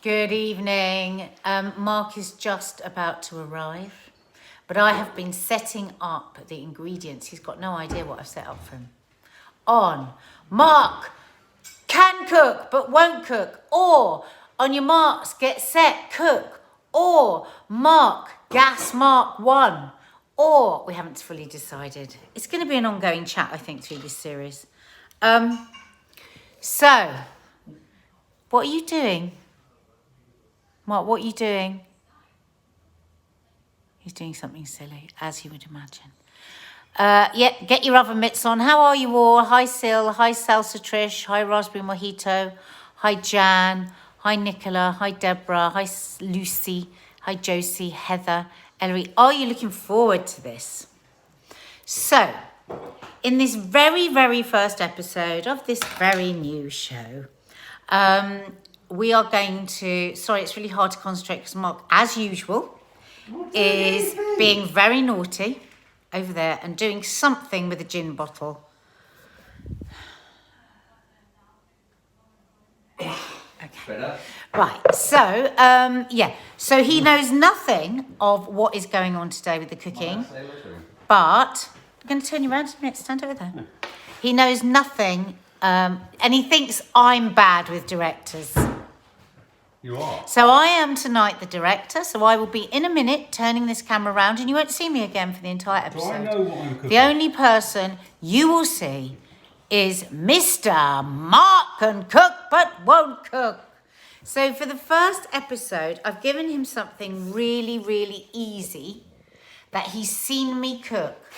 Good evening. Mark is just about to arrive, but I have been setting up the ingredients. He's got no idea what I've set up for him. On Mark can cook but won't cook, or on your marks, get set, cook, or Mark, gas mark 1, or we haven't fully decided. It's going to be an ongoing chat, I think, through this series. So, what are you doing? Mark, what are you doing? He's doing something silly, as you would imagine. Yeah, get your oven mitts on. How are you all? Hi, Sil. Hi, Salsa Trish. Hi, Raspberry Mojito. Hi, Jan. Hi, Nicola. Hi, Deborah. Hi, Lucy. Hi, Josie, Heather, Ellery. Are you looking forward to this? So, in this very, very first episode of this very new show, we are going to, sorry, it's really hard to concentrate because Mark, as usual, is being very naughty over there and doing something with a gin bottle. Okay. Better. Right, so, yeah, so he knows nothing of what is going on today with the cooking, but I'm going to turn you around a minute, stand over there. He knows nothing, and he thinks I'm bad with directors. You are? So I am tonight the director, so I will be in a minute turning this camera around and you won't see me again for the entire episode. Do I know what I'm cooking? The only person you will see is Mr. Mark can cook but won't cook. So for the first episode, I've given him something really, really easy that he's seen me cook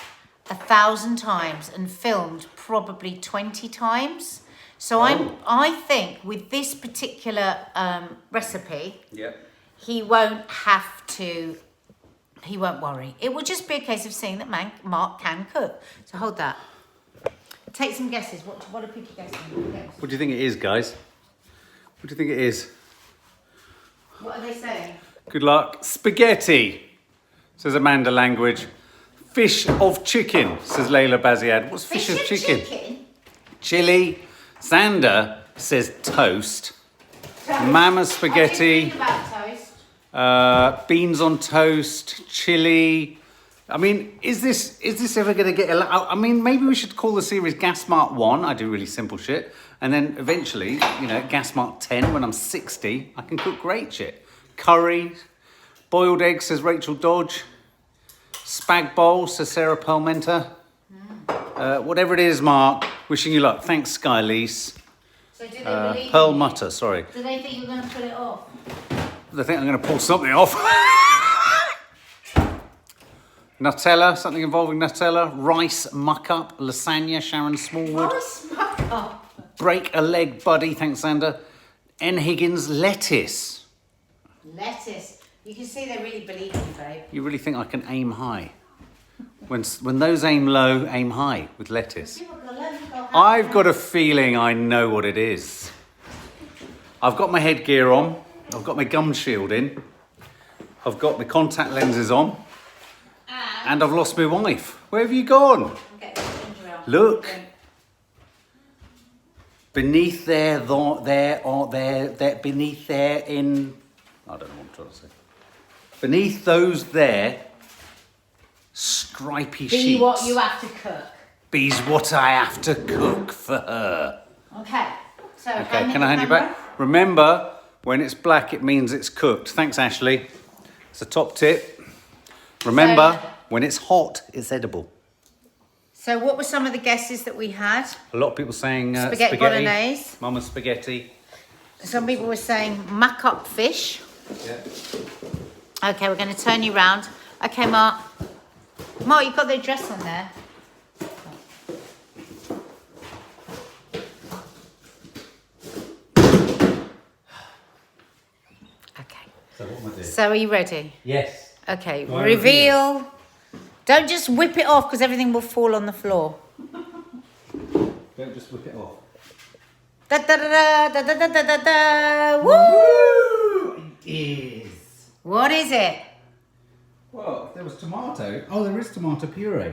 1,000 times and filmed probably 20 times. So I think with this particular recipe, he won't worry. It will just be a case of seeing that Mark can cook. So hold that. Take some guesses. What are people guessing? What do you think it is, guys? What do you think it is? What are they saying? Good luck. Spaghetti, says Amanda Language. Fish of chicken, says Layla Baziad. What's fish of chicken? Chili. Xander says toast. Mama spaghetti. About toast. Beans on toast. Chili. I mean, is this ever going to get... I mean, maybe we should call the series Gas Mark 1. I do really simple shit. And then eventually, you know, Gas Mark 10, when I'm 60, I can cook great shit. Curry. Boiled eggs, says Rachel Dodge. Spag bowl, says Sarah Palmenter. Whatever it is, Mark, wishing you luck. Thanks, Skylise. So do they believe Pearl you? Mutter, sorry. Do they think you're going to put it off? They think I'm going to pull something off. Nutella, something involving Nutella. Rice, muck-up, lasagna, Sharon Smallwood. Rice muck-up. Break a leg, buddy, thanks, Xander. N. Higgins, lettuce. Lettuce. You can see they really believe you, babe. You really think I can aim high? When those aim low, aim high with lettuce. I've got a feeling I know what it is. I've got my headgear on. I've got my gum shield in. I've got my contact lenses on. And I've lost my wife. Where have you gone? Look. Beneath there, beneath there in... I don't know what I'm trying to say. Beneath those there, stripy sheets. Be what you have to cook. Be's what I have to cook for her. Okay. So okay, can I hand you back? Remember, when it's black, it means it's cooked. Thanks, Ashley. It's a top tip. Remember, when it's hot, it's edible. So what were some of the guesses that we had? A lot of people saying spaghetti bolognese. Mama's spaghetti. Some people were saying muck-up fish. Yeah. Okay, we're going to turn you round. Okay, Mark. Mark, you've got the address on there. Okay. So what am I doing? So are you ready? Yes. Okay, reveal. Don't just whip it off because everything will fall on the floor. Don't just whip it off. Da da da da da da da da da. Woo! It is. What is it? Well, there was tomato. Oh, there is tomato puree.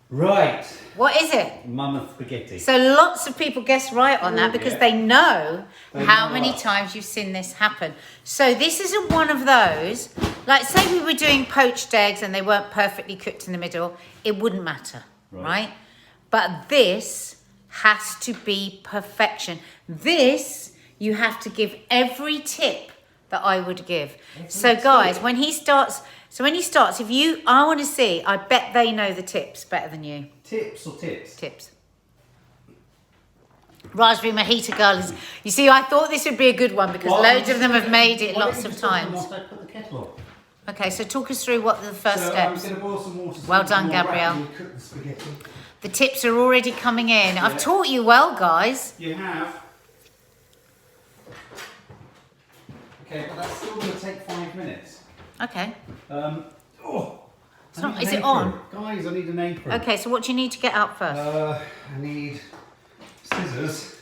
Right. What is it? Mama spaghetti. So lots of people guess right on that because they know how many times you've seen this happen. So this isn't one of those, like say we were doing poached eggs and they weren't perfectly cooked in the middle, it wouldn't matter, right? But this has to be perfection. This, you have to give every tip that I would give. So guys, when he starts, I want to see, I bet they know the tips better than you. Tips or tips? Tips. Raspberry mojito girls. You see, I thought this would be a good one because loads of them have made it lots of times. Put the kettle on? Okay, so talk us through what are the first steps. I'm going to boil some water. Well done, Gabrielle. Cook the spaghetti. The tips are already coming in. I've taught you well, guys. You have. Okay, but that's still going to take 5 minutes. Okay. Is Is it on? Guys, I need an apron. Okay, so what do you need to get out first? I need scissors.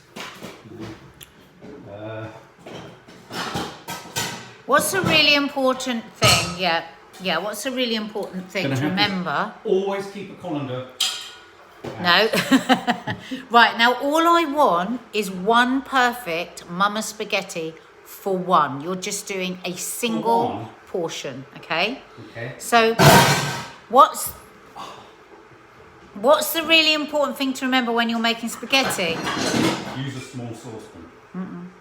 What's a really important thing? Yeah, what's a really important thing to remember? Always keep a colander. No. Right, now all I want is one perfect mama spaghetti for one. You're just doing a single portion, okay? Okay. So what's the really important thing to remember when you're making spaghetti? Use a small saucepan.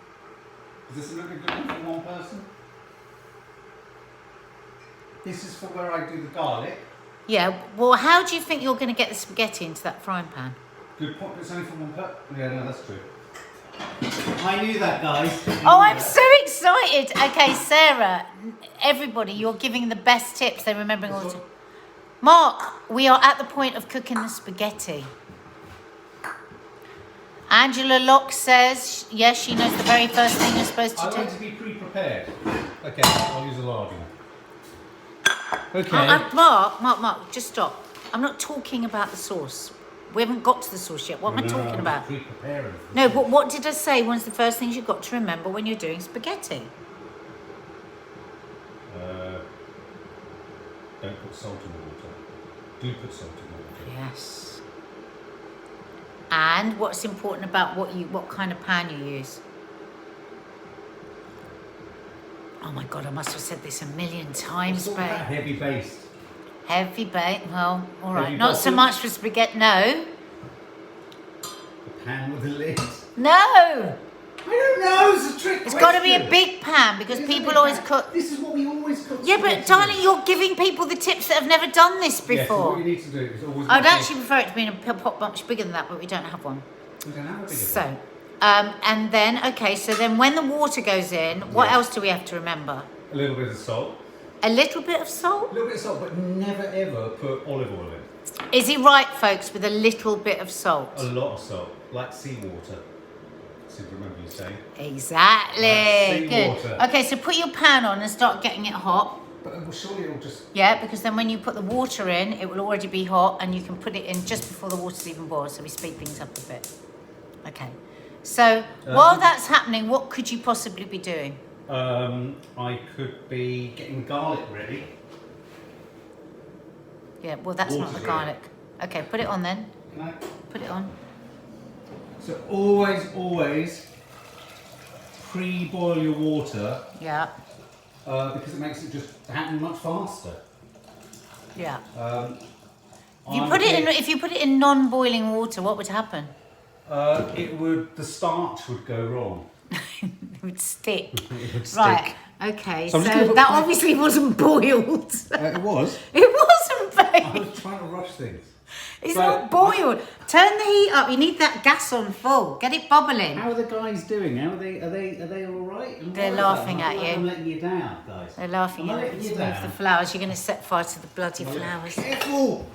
Is this a good one for one person? This is for where I do the garlic. Yeah, well, how do you think you're going to get the spaghetti into that frying pan? Good point, but it's only for one person. Yeah, no, that's true. I knew that, guys. Oh, I'm so excited. Okay, Sarah, everybody, you're giving the best tips. They're remembering all the tips. Mark, we are at the point of cooking the spaghetti. Angela Locke says, yes, she knows the very first thing you're supposed to do. I like to be pre-prepared. Okay, I'll use a large one. Okay. Mark, just stop. I'm not talking about the sauce. We haven't got to the sauce yet. What am I talking about? Pre-preparing. No, but what did I say? One's the first things you've got to remember when you're doing spaghetti. Don't put salt in the water. Do put salt in the water. Yes. And what's important about what kind of pan you use? Oh my God, I must have said this a million times, babe. Heavy based. Heavy bake, well, all right. Heavy Not so bottom. much for spaghetti, no. The pan with the lid. No! I don't know, it's a trick It's got to be a big pan because people always cook. This is what we always cook. Yeah, but darling, you're giving people the tips that have never done this Yes, so before. what you need to do is always... I'd actually prefer it to be in a pot much bigger than that, but we don't have one. We don't have a bigger So, one. and then, okay, so then when the water goes in, what else do we have to remember? A little bit of salt. A little bit of salt? A little bit of salt, but never ever put olive oil in. Is he right, folks, with a little bit of salt? A lot of salt, like seawater. So remember you saying. Exactly. Good. Seawater. Okay, so put your pan on and start getting it hot. But well, surely it'll just... Yeah, because then when you put the water in, it will already be hot and you can put it in just before the water's even boiled, so we speed things up a bit. Okay. So while that's happening, what could you possibly be doing? I could be getting garlic ready. Yeah, well, that's not the Water's garlic. Okay, put it on then. Can I? Put it on. So always pre-boil your water Yeah. because it makes it just happen much faster. Yeah. If If you put it in non-boiling water, what would happen? the starch would go wrong. It would stick. It would stick. Right. Okay. So So, I'm just gonna put that my- obviously wasn't boiled. It was. It wasn't, I babe. was trying to rush things. It's So- not boiled. Turn the heat up. You need that gas on full. Get it bubbling. How are the guys doing? Are they all right? I'm They're worried laughing about at them. you. I'm letting you down, guys. They're laughing I'm at letting you. you Move down. the flowers. You're going to set fire to the bloody flowers. Careful.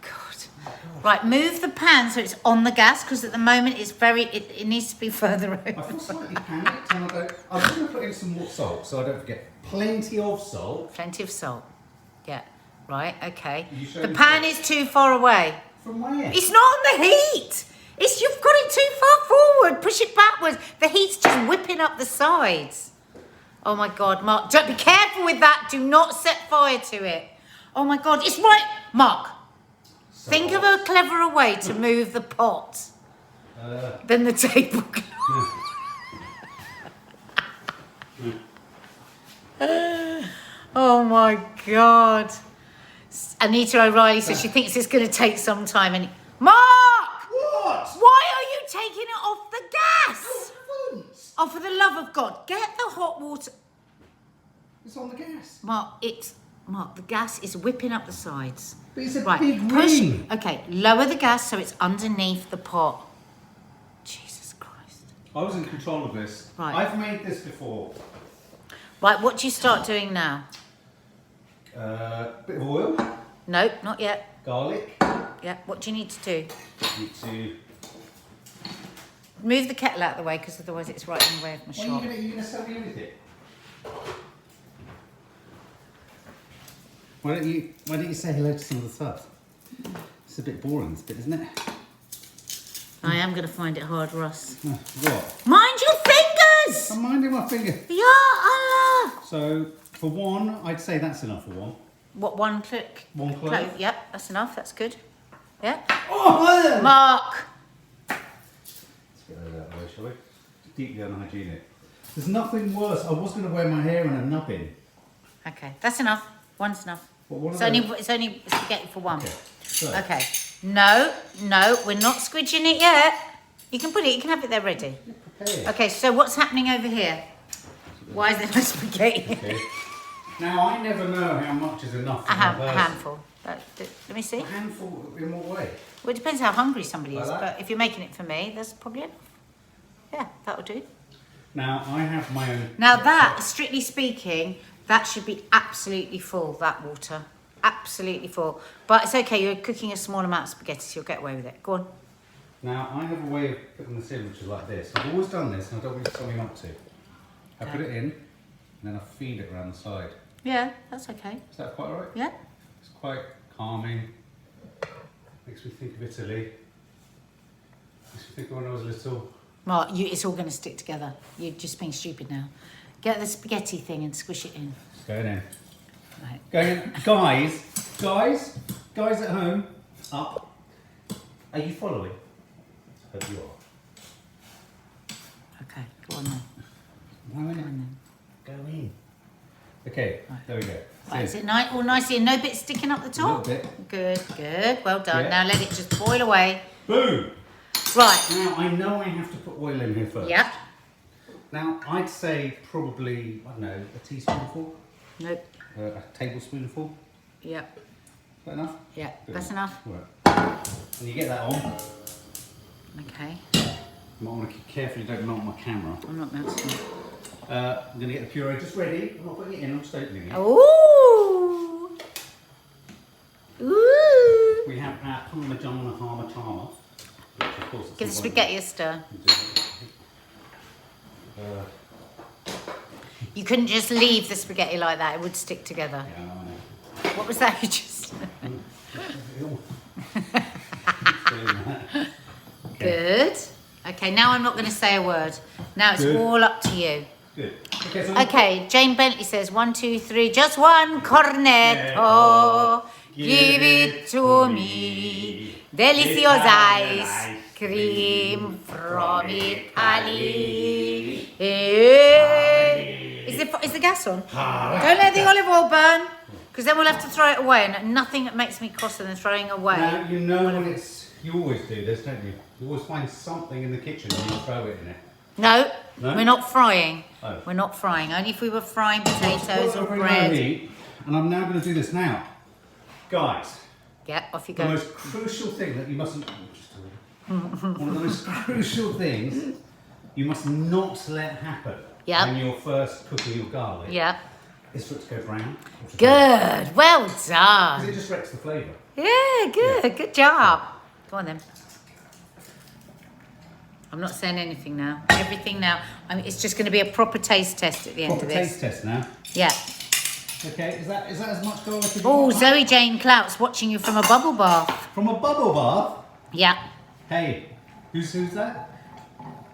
God. Right, move the pan so it's on the gas because at the moment it's it needs to be further I over. feel slightly panicked and I'm just going to put in some more salt so I don't forget. Plenty of salt. Plenty of salt. Yeah. Right, okay. You showed The me pan salt. is too far away. From where? It's not on the heat. You've got it too far forward. Push it backwards. The heat's just whipping up the sides. Oh my God, Mark, don't be careful with that. Do not set fire to it. Oh my God, it's right, Mark. Think of a cleverer way to move the pot than the tablecloth. Oh my God. Anita O'Reilly says she thinks it's going to take some time. And Mark! What? Why are you taking it off the gas? Oh, for the love of God, get the hot water. It's on the gas. Mark, the gas is whipping up the sides. But it's a Right, big push. ring. Okay, lower the gas so it's underneath the pot. Jesus Christ. I was in control of this. Right. I've made this before. Right, what do you start doing now? Bit of oil. Nope, not yet. Garlic. Yeah, what do you need to do? Need to. Move the kettle out of the way because otherwise it's right in the way of my shop. What are you gonna sell me with it? Why don't you say hello to some of the subs? It's a bit boring, this bit, isn't it? I am going to find it hard, Russ. What? Mind your fingers! I'm minding my finger. Ya Allah! So for one, I'd say that's enough for one. What, one click? One clove? Yep, that's enough. That's good. Yeah? Oh! Mark! Let's get that out of the way, shall we? Deeply unhygienic. There's nothing worse. I was going to wear my hair in a nubbin. Okay, that's enough. One's enough. What, It's only spaghetti for one. Okay. So, Okay. No, we're not squidging it yet. You can have it there ready. prepare. Okay, so what's happening over here? Why is there no spaghetti? Okay. Now, I never know how much is enough for A one person. handful. Let me see. A handful in what way? Well, it depends how hungry somebody is, Like that? but if you're making it for me, that's probably enough. Yeah, that'll do. Now, I have my own... Now that, strictly speaking, that should be absolutely full, that water. Absolutely full. But it's okay, you're cooking a small amount of spaghetti, so you'll get away with it. Go on. Now, I have a way of putting this in, which is like this. I've always done this, and I don't want you to tell me not to. I put it in, and then I feed it around the side. Yeah, that's okay. Is that quite all right? Yeah? It's quite calming. Makes me think of Italy. Makes me think of when I was little. Mark, it's all going to stick together. You're just being stupid now. Get the spaghetti thing and squish it in. It's going in. Right. Going in. Guys at home, up. Are you following? I hope you are. Okay, go on then. Go in. Go in. Okay, Right. there we go. Right, is it all nicely and no bits sticking up the top? A little bit. Good. Well done. Yeah. Now let it just boil away. Boom! Right. Now, I know I have to put oil in here first. Yep. Now, I'd say probably, I don't know, a teaspoonful, Nope. a tablespoonful. Yep. Is that enough? Yeah, Good. that's enough. Right. And you get that on. Okay. You might want to keep carefully, don't melt my camera. I'm not melting it. I'm going to get the puree just ready. I'm not putting it in, I'm just opening it. Ooh. Ooh. We have our Parmigiano Parma, which of course is Give the not spaghetti a stir. Uh, You couldn't just leave the spaghetti like that. It would stick together. yeah, I know. What was that you just... Good. Okay, now I'm not going to say a word. Now it's Good. all up to you. Good. Okay, so Okay, Jane Bentley says 1, 2, 3, just one cornetto. Give it to me. Delicious ice cream from Italy. Hey. Is the gas on? Don't let the olive oil burn, because then we'll have to throw it away. And nothing that makes me crosser than throwing away. Now, you know when it's... You always do this, don't you? You always find something in the kitchen and you throw it in it. No, No? we're not frying. Oh. We're not frying. Only if we were frying potatoes Put it or over in bread. the heat, and I'm now going to do this now. Guys, Yeah, off you the go. most crucial thing that you mustn't... One of the most crucial things you must not let happen Yep. when you're first cooking your garlic Yeah. is for it to go brown. Good. Well Because done. it just wrecks the flavour. Yeah, good. Good job. Go on then. I'm not saying anything now. Everything now. I mean, it's just going to be a proper taste test at the end Proper of this. taste test now. Yeah. Okay, is that as much garlic as you Oh, want? Zoe Jane Clout's watching you from a bubble bath. From a bubble bath? Yeah. Hey, who's that?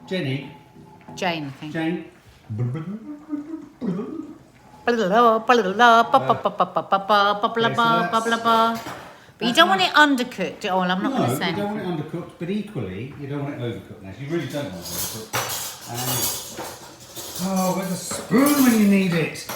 Jenny? Jane, I think. Jane? But you don't want it undercooked. Oh, well, I'm not going to say No, you don't anything. want it undercooked, but equally, you don't want it overcooked. Now, you really don't want it overcooked. Oh, where's the spoon when you need it?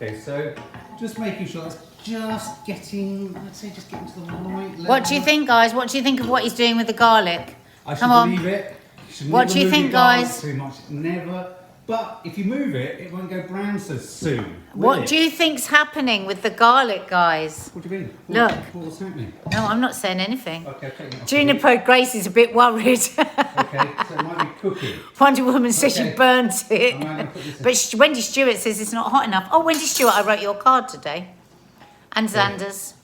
Okay, so just making sure that's just getting, I'd say just getting to the right level. What do you think, guys? What do you think of what he's doing with the garlic? I should Come on. leave it. You should What never do you move think, your garlic guys? Too much, never. But if you move it, it won't go brown so soon. What do you think's happening with the garlic, guys? What do you mean? Look. What's happening? No, I'm not saying anything. Okay, take it off. Juniper Grace is a bit worried. Okay, so it might be cooking. Wonder Woman says she Okay. burnt it. I'm gonna put this in. But Wendy Stewart says it's not hot enough. Oh, Wendy Stewart, I wrote your card today. And Xander's.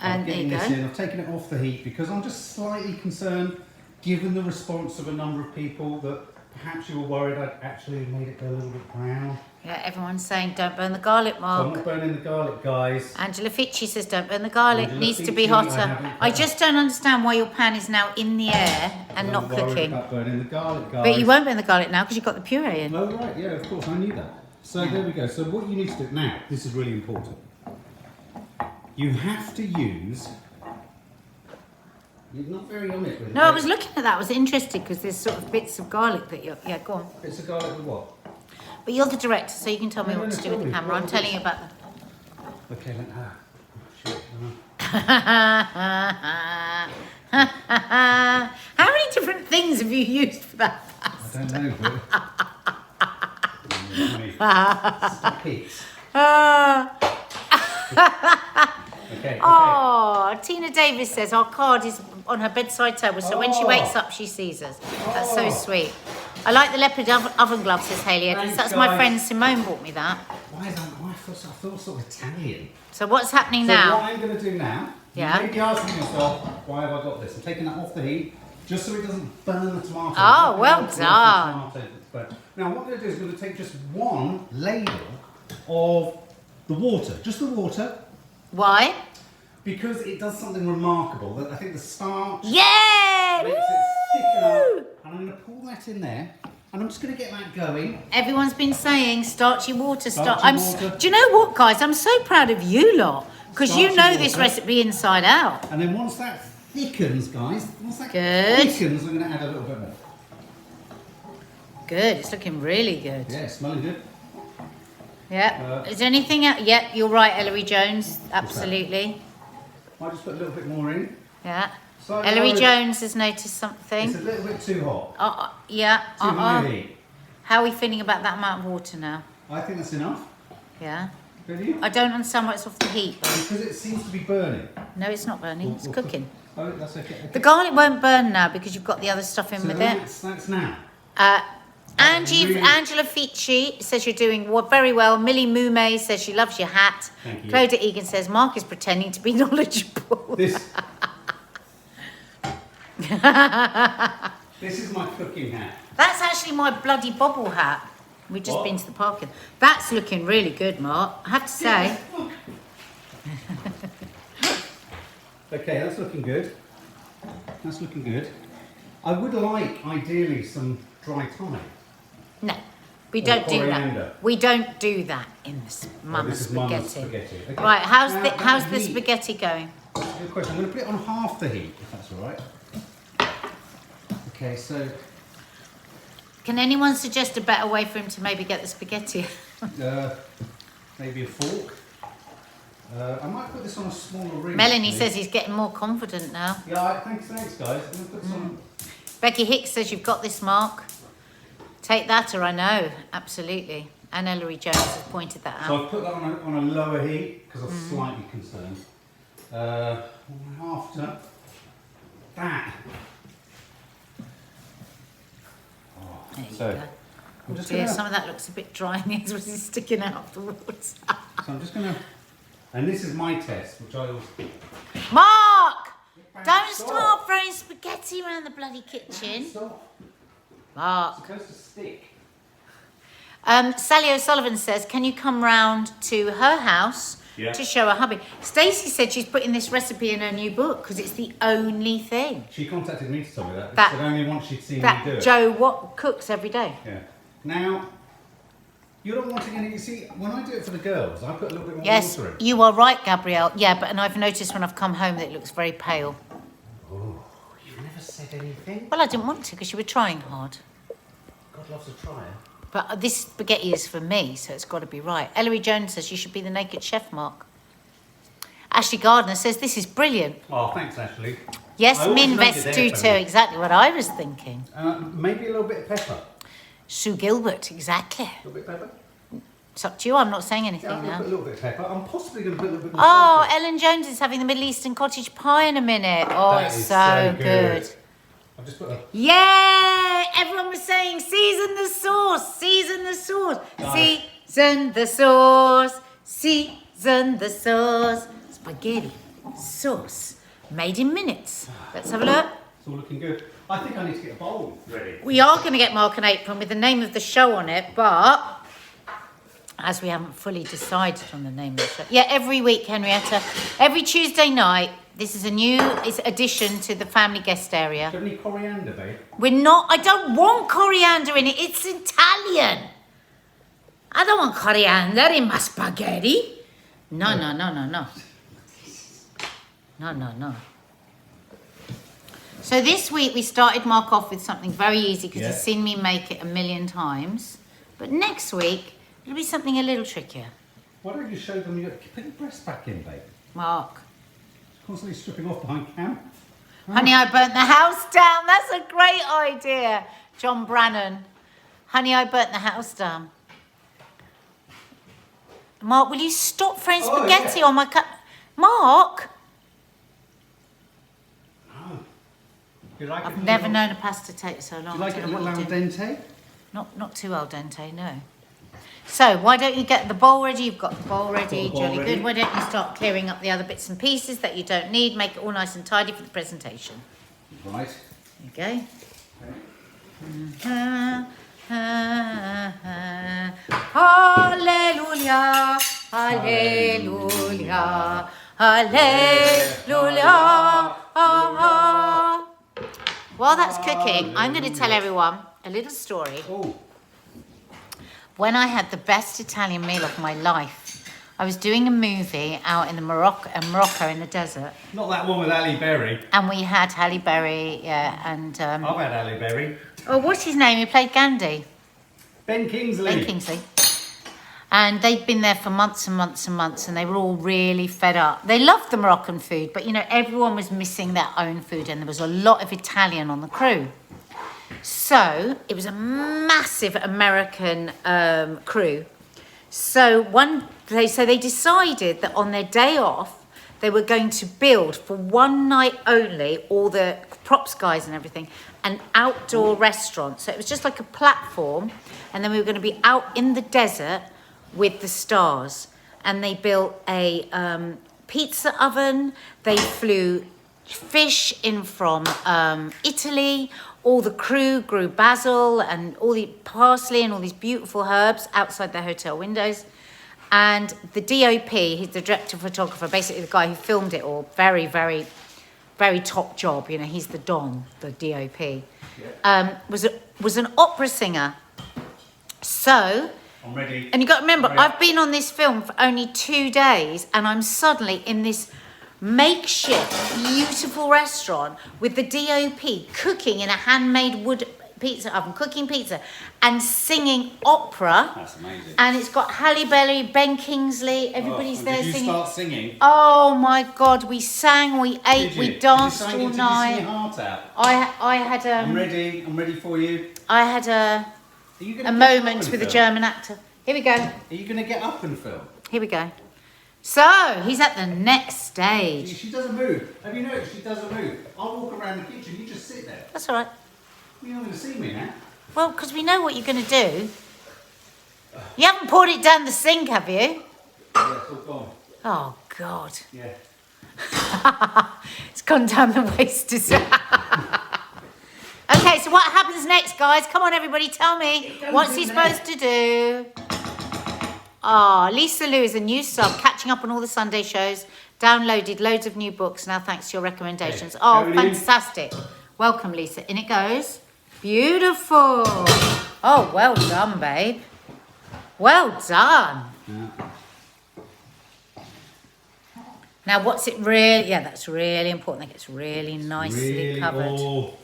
And I'm there you getting go. this in. I've taken it off the heat because I'm just slightly concerned, given the response of a number of people, that perhaps you were worried I'd actually made it go a little bit brown. Yeah, everyone's saying don't burn the garlic, So I'm Mark. not burning the garlic, guys. Angela Ficci says don't burn the garlic. Angela Needs to be Ficci, I hotter. haven't I got- just don't understand why your pan is now in the air and I'm not worried cooking. about burning the garlic, guys. But you won't burn the garlic now because you've got the puree in. Oh, right, yeah, of course, I knew that. So there we go. So what you need to do now, this is really important. You have to use. You're not very on it with it. No, I was looking at that. I was interested because there's sort of bits of garlic that you're... Yeah, go on. It's a garlic with what? But you're the director, so you can tell me No, what no, to do tell with the me. camera. I'm What telling is- you about the... Okay, then. Shit. How many different things have you used for that? I don't know, but. Stop it. Okay. Oh, Tina Davis says our card is on her bedside table, so when she Oh. wakes up, she sees us. That's so Oh. sweet. I like the leopard oven glove, says Hayley Evans. Thanks, That's my guys. friend Simone bought me that. Why is that? I feel sort of Italian. So what's happening So now? what I'm going to do now, Yeah. you may be asking yourself, why have I got this? I'm taking that off the heat, just so it doesn't burn the tomatoes. Oh, well Nothing else with done. tomatoes that's burnt. Now what I'm going to do is going to take just one ladle of the water, just the water, Why? because it does something remarkable. That I think the starch Yeah! makes it thicken Woo! up, and I'm going to pull that in there, and I'm just going to get that going. Everyone's been saying starchy water. Starchy water. Do you know what, guys? I'm so proud of you lot because you Starchy know this water. recipe inside out. And then once that thickens, guys, once that Good. thickens, I'm going to add a little bit more. Good. It's looking really good. Yeah, it's smelling good. Yeah. Is there anything else? Yep, you're right, Ellery Jones. Absolutely. I'll just put a little bit more in. Yeah. So Ellery now Jones has noticed It's something. a little bit too hot. Yeah. Too high heat. How are we feeling about that amount of water now? I think that's enough. Yeah. Ready? I don't understand why it's off the heat. Because it seems to be burning. No, it's not burning. It's We'll cooking. Oh, that's okay. The garlic won't burn now because you've got the other stuff in So with it. that's now. Angie, really- Angela Ficci says you're doing very well. Millie Mume says she loves your hat. Thank you. Clodagh Egan says Mark is pretending to be knowledgeable. This. This is my cooking hat. That's actually my bloody bobble hat. We've just What? been to the parking. That's looking really good, Mark. I have to say. Okay, that's looking good. That's looking good. I would like, ideally, some dry thyme. No, we Or don't do coriander. that. We don't do that in this Mama's this is Mama's spaghetti. spaghetti. Okay. Right, how's Now, the that how's the heat- spaghetti going? That's a good question. I'm going to put it on half the heat, if that's all right. Okay, so Can anyone suggest a better way for him to maybe get the spaghetti? maybe a fork. I might put this on a smaller ring. Melanie actually. says he's getting more confident now. Yeah, thanks guys. I'm going to put some. Becky Hicks says you've got this, Mark. Take that, or I know. Absolutely. And Ellery Jones has pointed that So out. I've put that on a lower heat because I'm slightly concerned. After that. There you So, go. I'm just Dear, gonna, some of that looks a bit dry and the other is sticking out afterwards. so I'm just going to, and this is my test, which I always. Mark! Don't Stop. start throwing spaghetti around the bloody kitchen. Stop. Mark. It's supposed to stick. Sally O'Sullivan says, can you come round to her house Yeah. to show her hubby? Stacey said she's putting this recipe in her new book because it's the only thing She contacted me to tell me that. That- She said only once she'd seen me do that it. Joe cooks every day. Yeah. Now, You're not wanting any. You see, when I do it for the girls, I put a little bit more Yes, water in. you are right, Gabrielle. Yeah, and I've noticed when I've come home that it looks very pale. Oh, you've never said anything. Well, I didn't want to because you were trying hard. God loves a trier. But this spaghetti is for me, so it's got to be right. Ellery Jones says you should be the naked chef, Mark. Ashley Gardner says this is brilliant. Oh, thanks, Ashley. Yes, I always Min made it Vest there do for too. you. Exactly what I was thinking. Maybe a little bit of pepper. Sue Gilbert, exactly. A little bit of pepper. It's up to you. I'm not saying anything Yeah, I'm going to now. put a little bit of pepper. I'm possibly going to put a little bit more Oh, salt Ellen Jones is having the Middle Eastern cottage pie in a minute. Oh, That it's is so good. I've just put a... Yay! Everyone was saying, season the sauce, season the sauce, Nice. season the sauce, season the sauce. Spaghetti sauce, made in minutes. Let's have a look. It's all looking good. I think I need to get a bowl ready. We are going to get Mark an apron with the name of the show on it, but as we haven't fully decided on the name of the show. Yeah, every week, Henrietta. Every Tuesday night, this is a new addition to the family guest area. Do you have any coriander, babe? I don't want coriander in it. It's Italian. I don't want coriander in my spaghetti. No. No. So this week we started Mark off with something very easy because he's seen me make it a million times. But next week, it'll be something a little trickier. Why don't you show them your... Put your breast back in, babe. Mark. Constantly stripping off behind cam. Honey, I burnt the house down. That's a great idea. John Brannan. Honey, I burnt the house down. Mark, will you stop throwing spaghetti on my cup? Mark! You like I've never known a pasta take so long. Do you like it a little al dente? Not too al dente, no. So, why don't you get the bowl ready? You've got the bowl ready, jolly good. Why don't you start clearing up the other bits and pieces that you don't need? Make it all nice and tidy for the presentation. Right. There you go. Hallelujah, hallelujah, hallelujah. While that's cooking, I'm going to tell everyone a little story. Oh. When I had the best Italian meal of my life, I was doing a movie out in Morocco in the desert. Not that one with Ali Berry. And we had Halle Berry, and... I've had Ali Berry. oh, what's his name? He played Gandhi. Ben Kingsley. Ben Kingsley. And they'd been there for months and months and months, and they were all really fed up. They loved the Moroccan food, but, everyone was missing their own food, and there was a lot of Italian on the crew. So it was a massive American crew. So they decided that on their day off, they were going to build for one night only, all the props guys and everything, an outdoor restaurant. So it was just like a platform, and then we were going to be out in the desert with the stars. And they built a pizza oven. They flew fish in from Italy. All the crew grew basil and all the parsley and all these beautiful herbs outside their hotel windows. And the DOP, he's the director photographer, basically the guy who filmed it all, very, very, very top job. He's the Don, the DOP. Was an opera singer. So, I'm ready. and you got to remember, I've been on this film for only 2 days, and I'm suddenly in this makeshift, beautiful restaurant with the DOP cooking in a handmade wood pizza oven, cooking pizza and singing opera. That's amazing. And it's got Halle Berry, Ben Kingsley, everybody's there did you singing. start singing? Oh my God, we sang, we ate, we danced all Did you sing night. your heart out? I had I'm ready for you. I had Are you gonna a get moment up and with a film? German actor. Here we go. Are you going to get up and film? Here we go. So, he's at the next stage. She doesn't move. Have you noticed she doesn't move? I'll walk around the kitchen, you just sit there. That's all right. You're not going to see me now. Well, because we know what you're going to do. You haven't poured it down the sink, have you? Yeah, it's all gone. Oh, God. Yeah. It's gone down the waste. Okay, so what happens next, guys? Come on, everybody, tell me. What's he supposed to do? Ah, Lisa Lou is a new sub, catching up on all the Sunday shows. Downloaded loads of new books now, thanks to your recommendations. Oh, fantastic. Welcome, Lisa. In it goes. Beautiful. Oh, well done, babe. Well done. Yeah. Now, what's it really? Yeah, that's really important. That gets really nicely Really covered. all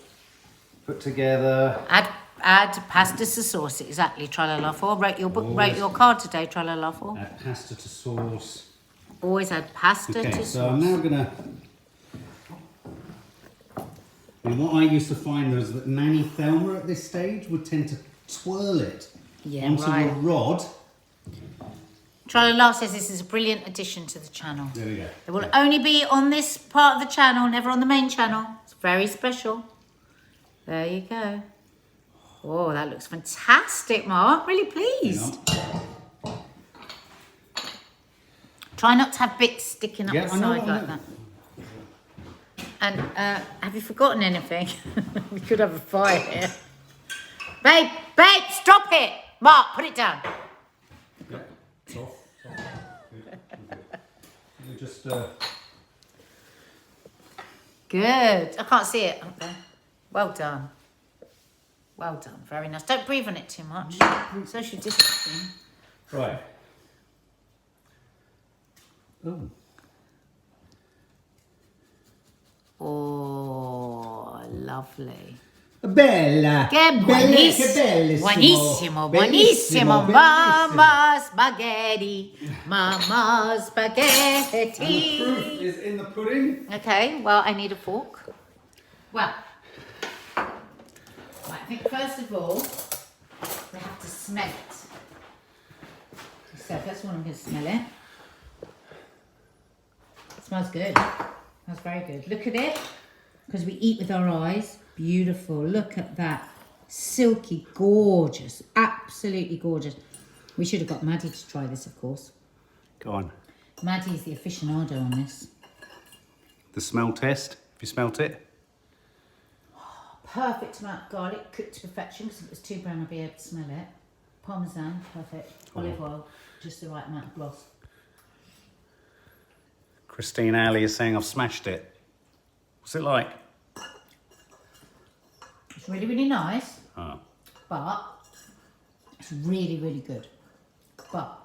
put together. Add pasta to sauce. Exactly. Tra-la-la for. Wrote your book. Wrote your card today. Tra-la-la for. Add pasta to sauce. Always add pasta Okay, to so sauce. I'm now gonna. And what I used to find was that Nanny Thelma at this stage would tend to twirl it onto a rod. Tra-la-la says this is a brilliant addition to the channel. There we go. It will only be on this part of the channel, never on the main channel. It's very special. There you go. Oh, that looks fantastic, Mark. Really pleased. Try not to have bits sticking up the side like that. And have you forgotten anything? We could have a fire here. Babe, stop it. Mark, put it down. Yeah, it's off. Good. You just. Good. I can't see it up there. Well done. Well done. Very nice. Don't breathe on it too much. Social distancing. Right. Oh. Oh, lovely. Bella. Che bellissimo. Buonissimo, buonissimo. Mamma spaghetti. Mamma spaghetti. The proof is in the pudding. Okay, well, I need a fork. Well, I think first of all, we have to smell it. So first of all, I'm going to smell it. It smells good. Smells very good. Look at it, because we eat with our eyes. Beautiful. Look at that. Silky, gorgeous. Absolutely gorgeous. We should have got Maddie to try this, of course. Go on. Maddie's the aficionado on this. The smell test. Have you smelt it? Perfect amount of garlic, cooked to perfection, because if it was too brown I'd be able to smell it. Parmesan, perfect. Olive oil, just the right amount of gloss. Christine Alley is saying I've smashed it. What's it like? It's really, really nice, Oh. but it's really, really good. But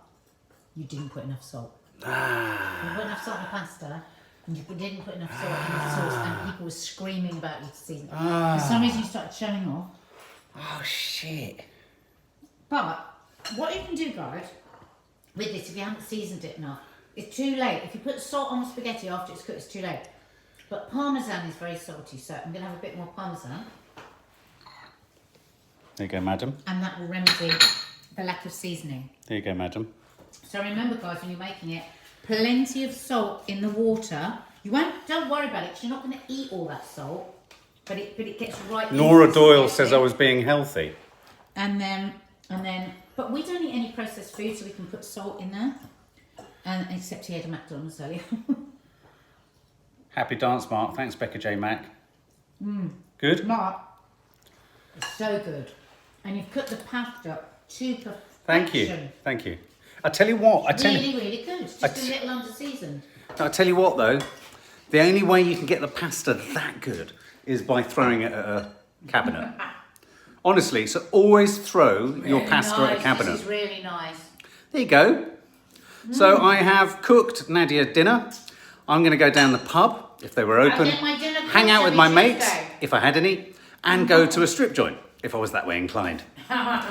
you didn't put enough salt. You put enough salt in the pasta, and you didn't put enough salt in the sauce, and people were screaming about you to season it. For some reason you started showing off. Oh, shit. But what you can do, guys, with this, if you haven't seasoned it enough, it's too late. If you put salt on the spaghetti after it's cooked, it's too late. But Parmesan is very salty, so I'm going to have a bit more Parmesan. There you go, madam. And that will remedy the lack of seasoning. There you go, madam. So remember, guys, when you're making it, plenty of salt in the water. Don't worry about it, because you're not going to eat all that salt. But it gets right in. Nora Doyle says I was being healthy. And then, but we don't eat any processed food, so we can put salt in there. And except he had a McDonald's earlier. Happy dance, Mark. Thanks, Becca J. Mac. Good? Mark, it's so good. And you've cooked the pasta to perfection. Thank you. Thank you. I tell you what. Really, really good. It's just a little under seasoned. I tell you what, though. The only way you can get the pasta that good is by throwing it at a cabinet. Honestly, so always throw your pasta at a cabinet. This is really nice. There you go. So I have cooked Nadia dinner. I'm going to go down the pub, if they were open, get my dinner hang out with my every mates, Tuesday. if I had any, and go to a strip joint, if I was that way inclined.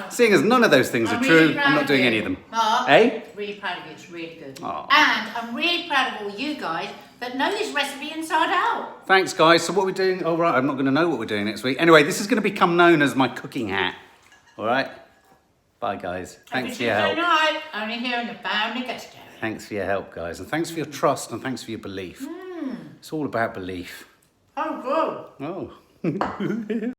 Seeing as none of those things are true, I'm not doing any of them. Mark, Eh? really proud of you. It's really good. Oh. And I'm really proud of all you guys that know this recipe inside out. Thanks, guys. So what we're doing... Oh, right, I'm not going to know what we're doing next week. Anyway, this is going to become known as my cooking hat. All right? Bye, guys. Thanks for your help. Night, only here in the family vegetarian. Thanks for your help, guys. And thanks for your trust and thanks for your belief. It's all about belief. Oh, good. Oh.